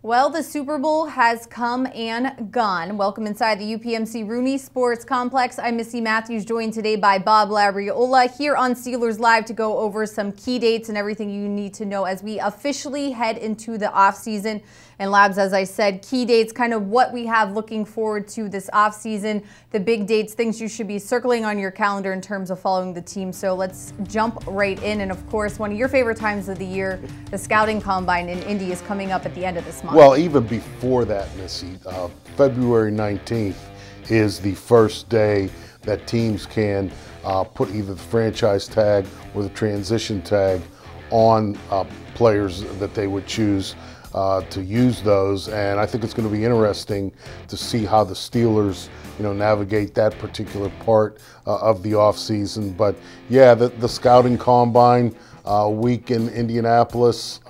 Well, the Super Bowl has come and gone. Welcome inside the UPMC Rooney Sports Complex. I'm Missi Matthews, joined today by Bob Labriola here on Steelers Live to go over some key dates and everything you need to know as we officially head into the offseason. And Labs, as I said, key dates, kind of what we have looking forward to this offseason, the big dates, things you should be circling on your calendar in terms of following the team. So let's jump right in. And of course, one of your favorite times of the year, the Scouting Combine in Indy is coming up at the end of this month. Well, even before that, Missy, February 19th is the first day that teams can put either the franchise tag or the transition tag on players that they would choose to use those. And I think it's going to be interesting to see how the Steelers, navigate that particular part of the offseason. But yeah, the Scouting Combine week in Indianapolis,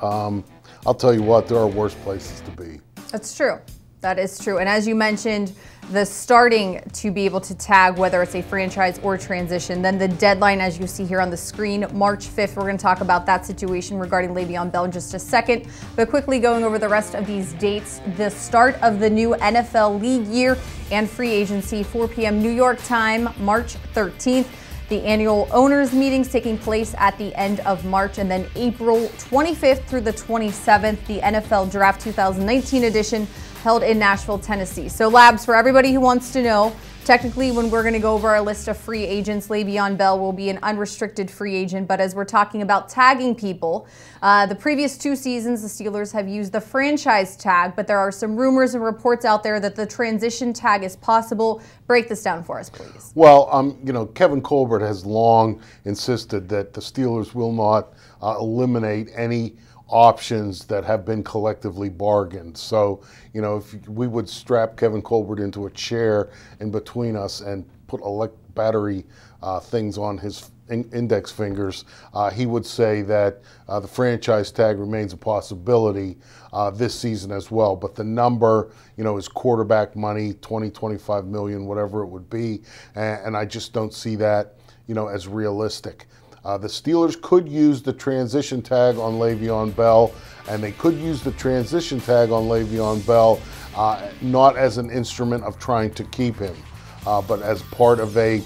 I'll tell you what, there are worse places to be. That's true. That is true. And as you mentioned, the starting to be able to tag, whether it's a franchise or transition, then the deadline, as you see here on the screen, March 5th. We're going to talk about that situation regarding Le'Veon Bell in just a second. But quickly going over the rest of these dates, the start of the new NFL league year and free agency, 4 p.m. New York time, March 13th. The annual owners meetings taking place at the end of March, and then April 25th through the 27th, the NFL Draft 2019 edition held in Nashville, Tennessee. So Labs, for everybody who wants to know, technically when we're going to go over our list of free agents, Le'Veon Bell will be an unrestricted free agent. But as we're talking about tagging people, the previous 2 seasons, the Steelers have used the franchise tag, but there are some rumors and reports out there that the transition tag is possible. Break this down for us, please. Well, Kevin Colbert has long insisted that the Steelers will not eliminate any options that have been collectively bargained. So, if we would strap Kevin Colbert into a chair in between us and put battery things on his index fingers, he would say that the franchise tag remains a possibility this season as well. But the number, is quarterback money, 20, 25 million, whatever it would be. And I just don't see that, as realistic. The Steelers could use the transition tag on Le'Veon Bell, and they could use the transition tag on Le'Veon Bell not as an instrument of trying to keep him, but as part of a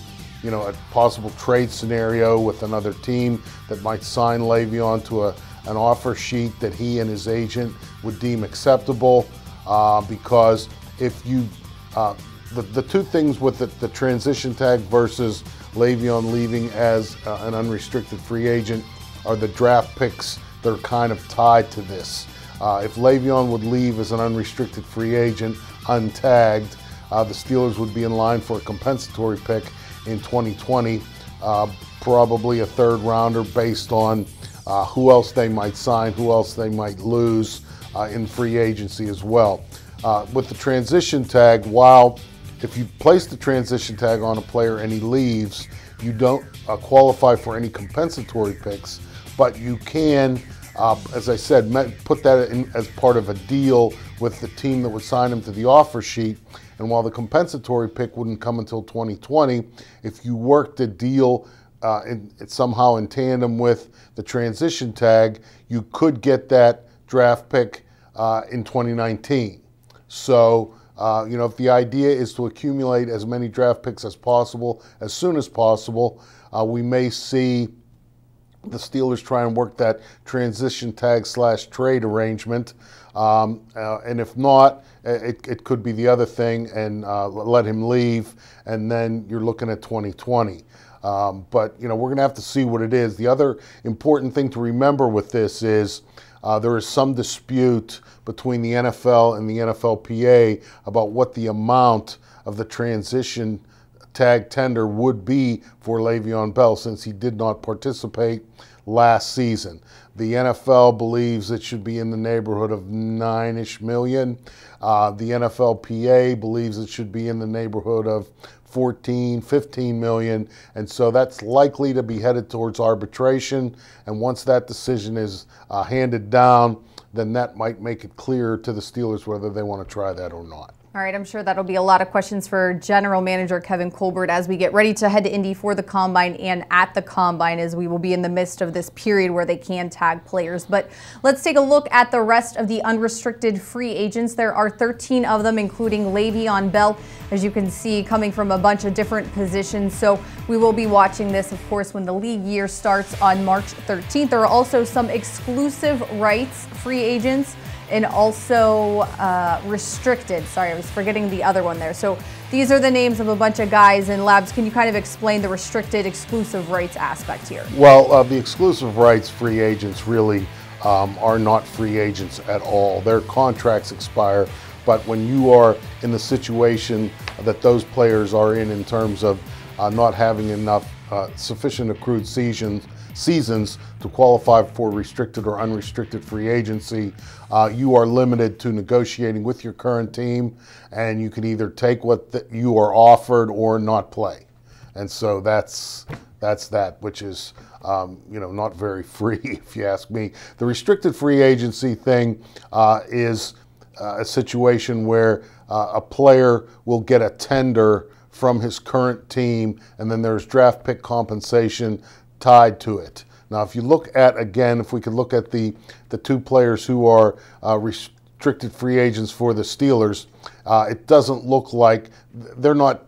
possible trade scenario with another team that might sign Le'Veon to an offer sheet that he and his agent would deem acceptable. Because if you, the 2 things with the transition tag versus Le'Veon leaving as an unrestricted free agent are the draft picks that are kind of tied to this. If Le'Veon would leave as an unrestricted free agent, untagged, the Steelers would be in line for a compensatory pick in 2020, probably a 3rd rounder based on who else they might sign, who else they might lose in free agency as well. With the transition tag, while if you place the transition tag on a player and he leaves, you don't qualify for any compensatory picks, but you can, as I said, put that in as part of a deal with the team that would sign him to the offer sheet. And while the compensatory pick wouldn't come until 2020, if you worked a deal somehow in tandem with the transition tag, you could get that draft pick in 2019. So, if the idea is to accumulate as many draft picks as possible, as soon as possible, we may see the Steelers try and work that transition tag / trade arrangement. And if not, it could be the other thing and let him leave, and then you're looking at 2020. But, we're going to have to see what it is. The other important thing to remember with this is there is some dispute between the NFL and the NFLPA about what the amount of the transition tag tender would be for Le'Veon Bell, since he did not participate last season. The NFL believes it should be in the neighborhood of 9-ish million. The NFLPA believes it should be in the neighborhood of 14, 15 million. And so that's likely to be headed towards arbitration. And once that decision is handed down, then that might make it clear to the Steelers whether they want to try that or not. All right, I'm sure that'll be a lot of questions for General Manager Kevin Colbert as we get ready to head to Indy for the Combine and at the Combine, as we will be in the midst of this period where they can tag players. But let's take a look at the rest of the unrestricted free agents. There are 13 of them, including Le'Veon Bell, as you can see, coming from a bunch of different positions. So we will be watching this, of course, when the league year starts on March 13th. There are also some exclusive rights free agents and also restricted. Sorry, I was forgetting the other one there. So these are the names of a bunch of guys. And Labs, can you kind of explain the restricted exclusive rights aspect here? Well, the exclusive rights free agents really are not free agents at all. Their contracts expire, but when you are in the situation that those players are in terms of not having enough sufficient accrued seasons to qualify for restricted or unrestricted free agency, you are limited to negotiating with your current team, and you can either take what you are offered or not play. And so that's that, which is not very free, if you ask me. The restricted free agency thing is a situation where a player will get a tender from his current team, and then there's draft pick compensation tied to it. Now, if you look at, again, if we could look at the two players who are restricted free agents for the Steelers, it doesn't look like they're not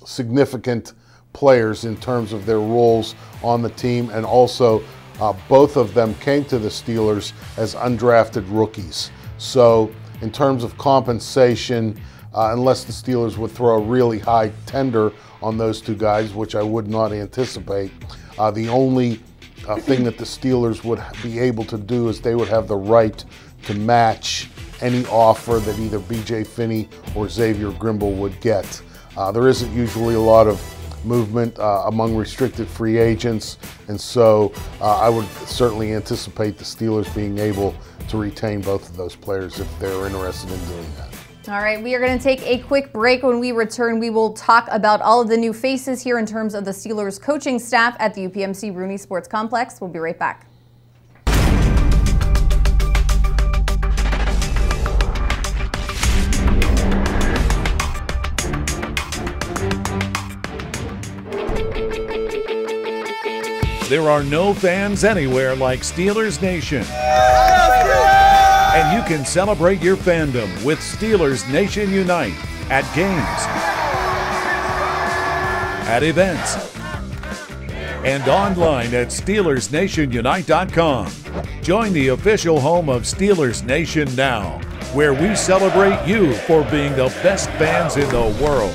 significant players in terms of their roles on the team, and also both of them came to the Steelers as undrafted rookies. So in terms of compensation, unless the Steelers would throw a really high tender on those two guys, which I would not anticipate, the only thing that the Steelers would be able to do is they would have the right to match any offer that either B.J. Finney or Xavier Grimble would get. There isn't usually a lot of movement among restricted free agents, and so I would certainly anticipate the Steelers being able to retain both of those players if they're interested in doing that. All right, we are going to take a quick break. When we return, we will talk about all of the new faces here in terms of the Steelers coaching staff at the UPMC Rooney Sports Complex. We'll be right back. There are no fans anywhere like Steelers Nation. And you can celebrate your fandom with Steelers Nation Unite at games, at events, and online at SteelersNationUnite.com. Join the official home of Steelers Nation now, where we celebrate you for being the best fans in the world.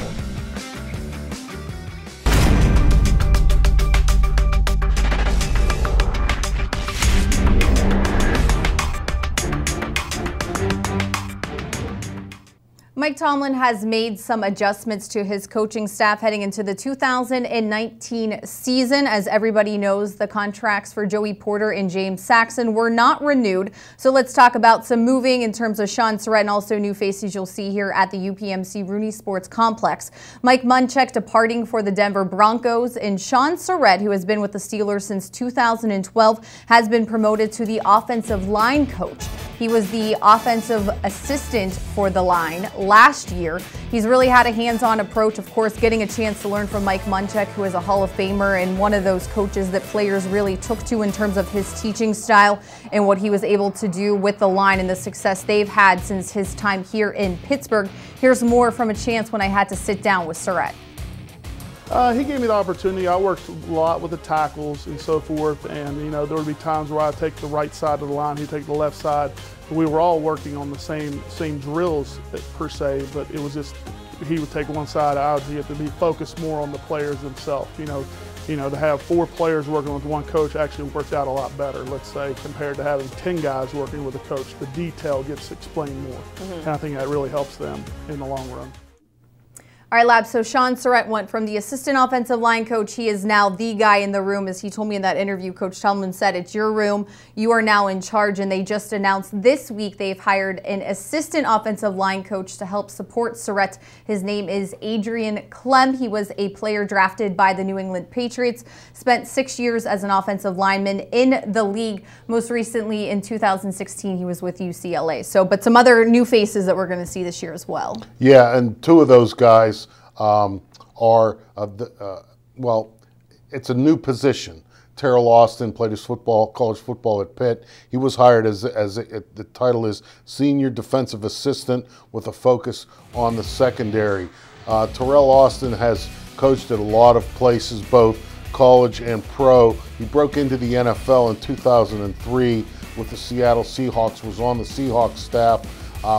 Mike Tomlin has made some adjustments to his coaching staff heading into the 2019 season. As everybody knows, the contracts for Joey Porter and James Saxon were not renewed. So let's talk about some moving in terms of Shaun Sarrett and also new faces you'll see here at the UPMC Rooney Sports Complex. Mike Munchak departing for the Denver Broncos, and Shaun Sarrett, who has been with the Steelers since 2012, has been promoted to the offensive line coach. He was the offensive assistant for the line last year. He's really had a hands-on approach, of course, getting a chance to learn from Mike Munchak, who is a Hall of Famer and one of those coaches that players really took to in terms of his teaching style and what he was able to do with the line and the success they've had since his time here in Pittsburgh. Here's more from a chance when I had to sit down with Sarrett. He gave me the opportunity. I worked a lot with the tackles and so forth, and there would be times where I'd take the right side of the line, he'd take the left side. We were all working on the same drills per se, but it was just he would take one side, I would have to be focused more on the players themselves. To have 4 players working with one coach actually worked out a lot better, let's say, compared to having 10 guys working with a coach. The detail gets explained more, and I think that really helps them in the long run. All right, Lab, so Sean Surratt went from the assistant offensive line coach. He is now the guy in the room. As he told me in that interview, Coach Tomlin said, it's your room. You are now in charge. And they just announced this week they've hired an assistant offensive line coach to help support Surratt. His name is Adrian Clem. He was a player drafted by the New England Patriots, spent 6 years as an offensive lineman in the league. Most recently in 2016, he was with UCLA. So, but some other new faces that we're going to see this year as well. Yeah, and two of those guys well, it's a new position. Terrell Austin played his college football at Pitt. He was hired as the title is Senior Defensive Assistant with a focus on the secondary. Terrell Austin has coached at a lot of places, both college and pro. He broke into the NFL in 2003 with the Seattle Seahawks, was on the Seahawks staff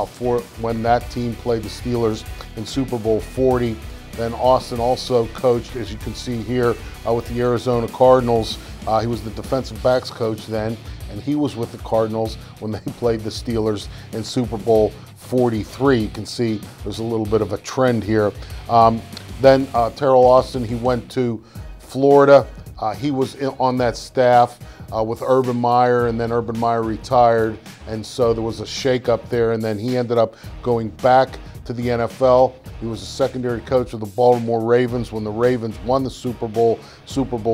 for when that team played the Steelers in Super Bowl 40. Then Austin also coached, as you can see here, with the Arizona Cardinals. He was the defensive backs coach then, and he was with the Cardinals when they played the Steelers in Super Bowl 43. You can see there's a little bit of a trend here. Then Terrell Austin, he went to Florida. He was on that staff with Urban Meyer, and then Urban Meyer retired, and so there was a shakeup there, and then he ended up going back to the NFL. He was a secondary coach of the Baltimore Ravens when the Ravens won the Super Bowl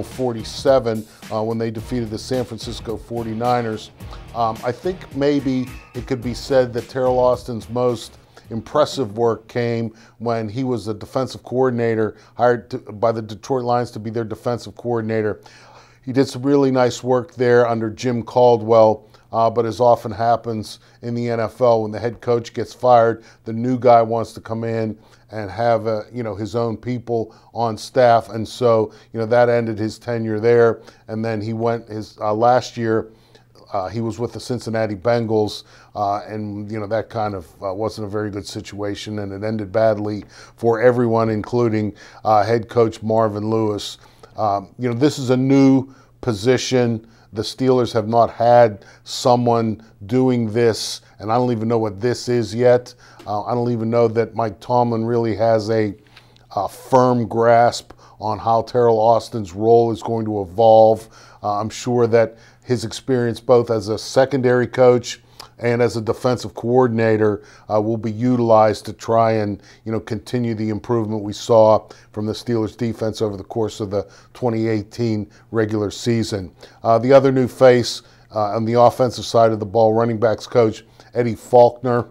47, when they defeated the San Francisco 49ers. I think maybe it could be said that Terrell Austin's most impressive work came when he was a defensive coordinator, hired by the Detroit Lions to be their defensive coordinator. He did some really nice work there under Jim Caldwell, but as often happens in the NFL, when the head coach gets fired, the new guy wants to come in and have his own people on staff, and so that ended his tenure there. And then he went his last year. He was with the Cincinnati Bengals, and that kind of wasn't a very good situation, and it ended badly for everyone, including head coach Marvin Lewis. This is a new position. The Steelers have not had someone doing this, and I don't even know what this is yet. I don't even know that Mike Tomlin really has a firm grasp on how Terrell Austin's role is going to evolve. I'm sure that his experience both as a secondary coach and as a defensive coordinator will be utilized to try and continue the improvement we saw from the Steelers defense over the course of the 2018 regular season. The other new face on the offensive side of the ball, running backs coach Eddie Faulkner.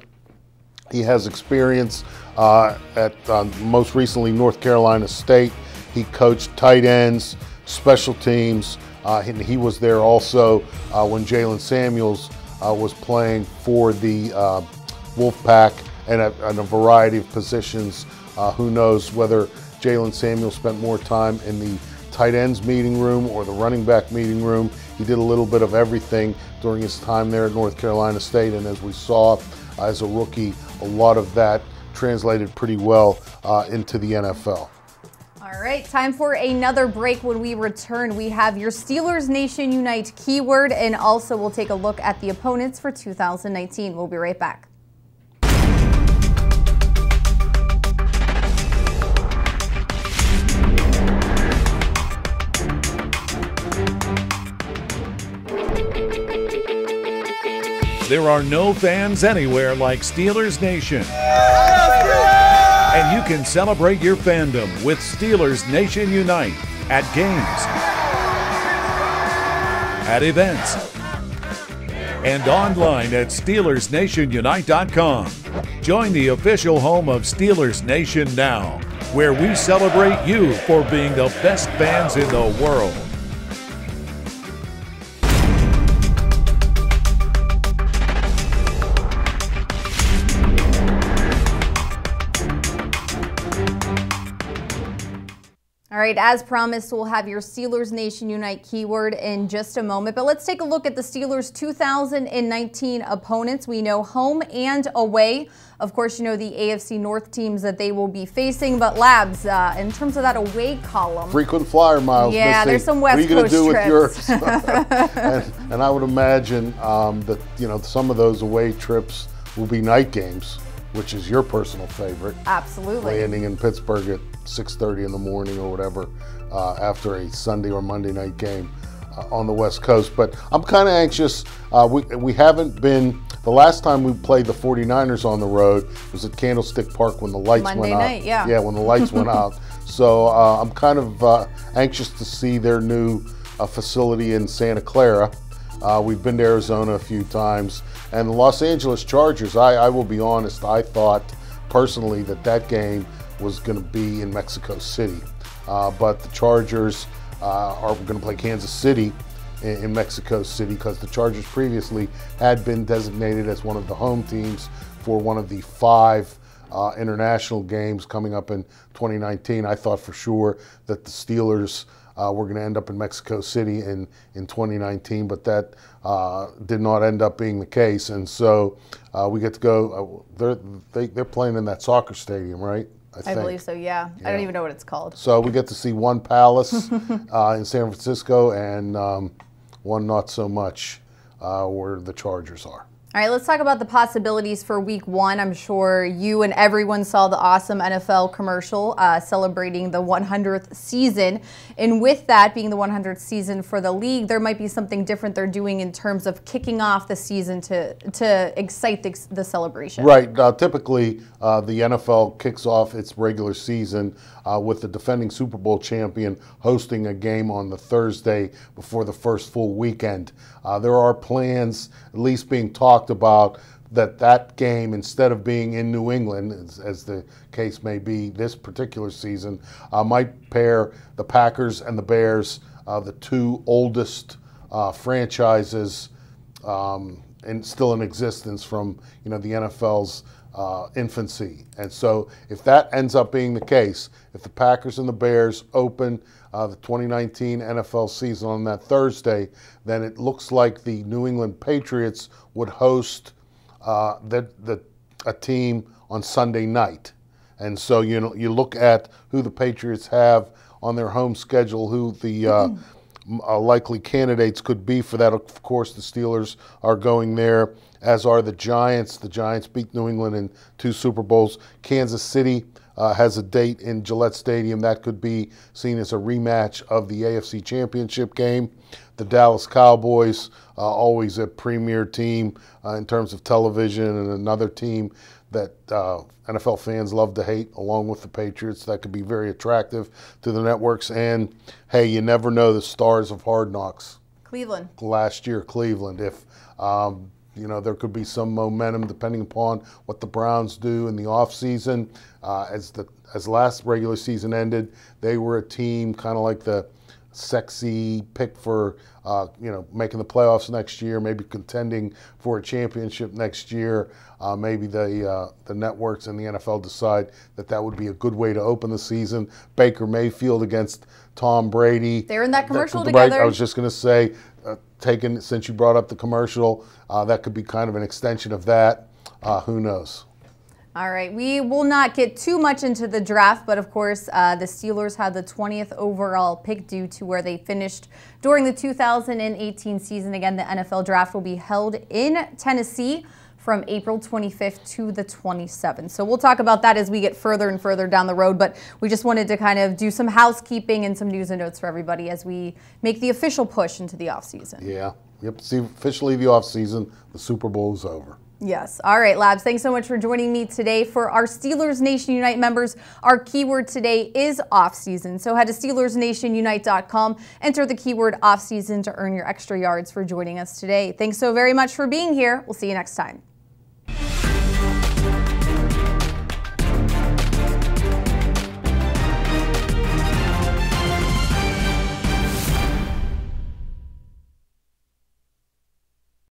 He has experience at most recently North Carolina State. He coached tight ends, special teams, and he was there also when Jalen Samuels was playing for the Wolfpack, and a variety of positions. Who knows whether Jalen Samuels spent more time in the tight ends meeting room or the running back meeting room. He did a little bit of everything during his time there at North Carolina State, and as we saw as a rookie, a lot of that translated pretty well into the NFL. All right, time for another break. When we return, we have your Steelers Nation Unite keyword, and also we'll take a look at the opponents for 2019. We'll be right back. There are no fans anywhere like Steelers Nation. And you can celebrate your fandom with Steelers Nation Unite at games, at events, and online at SteelersNationUnite.com. Join the official home of Steelers Nation now, where we celebrate you for being the best fans in the world. All right, as promised, we'll have your Steelers Nation Unite keyword in just a moment. But let's take a look at the Steelers' 2019 opponents. We know home and away. Of course, you know the AFC North teams that they will be facing. But Labs, in terms of that away column. Frequent flyer miles. Yeah, Missy. there's some West Coast trips. What are you going to do with yours? and I would imagine that some of those away trips will be night games. which is your personal favorite. Absolutely. Landing in Pittsburgh at 6:30 in the morning or whatever after a Sunday or Monday night game on the West Coast. But I'm kind of anxious. We haven't been, the last time we played the 49ers on the road was at Candlestick Park when the lights went out. Monday night, yeah. Yeah, when the lights went out. So I'm kind of anxious to see their new facility in Santa Clara. We've been to Arizona a few times. And the Los Angeles Chargers, I will be honest, I thought personally that game was going to be in Mexico City. But the Chargers are going to play Kansas City in Mexico City because the Chargers previously had been designated as one of the home teams for one of the 5 international games coming up in 2019. I thought for sure that the Steelers were going to end up in Mexico City in 2019, but that did not end up being the case. And so we get to go, they're playing in that soccer stadium, right? I believe so, yeah. I don't even know what it's called. So we get to see one Palace in San Francisco and one not so much where the Chargers are. All right, let's talk about the possibilities for week 1. I'm sure you and everyone saw the awesome NFL commercial celebrating the 100th season. And with that being the 100th season for the league, there might be something different they're doing in terms of kicking off the season to excite the celebration. Right. Typically, the NFL kicks off its regular season with the defending Super Bowl champion hosting a game on the Thursday before the first full weekend. There are plans, at least being talked about, that game, instead of being in New England, as the case may be this particular season, might pair the Packers and the Bears, the 2 oldest franchises and still in existence from the NFL's infancy. And so if that ends up being the case, if the Packers and the Bears open the 2019 NFL season on that Thursday, then it looks like the New England Patriots would host a team on Sunday night. And so you look at who the Patriots have on their home schedule, who the likely candidates could be for that. Of course, the Steelers are going there, as are the Giants. The Giants beat New England in 2 Super Bowls. Kansas City has a date in Gillette Stadium. That could be seen as a rematch of the AFC Championship game. The Dallas Cowboys, always a premier team in terms of television, and another team that NFL fans love to hate, along with the Patriots. That could be very attractive to the networks. And, hey, you never know, the stars of Hard Knocks. Cleveland. Last year, Cleveland. If there could be some momentum depending upon what the Browns do in the offseason. As last regular season ended, they were a team kind of like the sexy pick for making the playoffs next year, maybe contending for a championship next year. Maybe the networks and the NFL decide that would be a good way to open the season. Baker Mayfield against Tom Brady. They're in that commercial together. Right, I was just going to say, since you brought up the commercial, that could be kind of an extension of that. Who knows? All right, we will not get too much into the draft, but of course, the Steelers had the 20th overall pick due to where they finished during the 2018 season. Again, the NFL draft will be held in Tennessee from April 25th to the 27th. So we'll talk about that as we get further and further down the road, but we just wanted to kind of do some housekeeping and some news and notes for everybody as we make the official push into the offseason. Yeah, yep. See, officially the offseason, the Super Bowl is over. Yes. All right, Labs, thanks so much for joining me today. For our Steelers Nation Unite members, our keyword today is offseason. So head to SteelersNationUnite.com, enter the keyword offseason to earn your extra yards for joining us today. Thanks so very much for being here. We'll see you next time.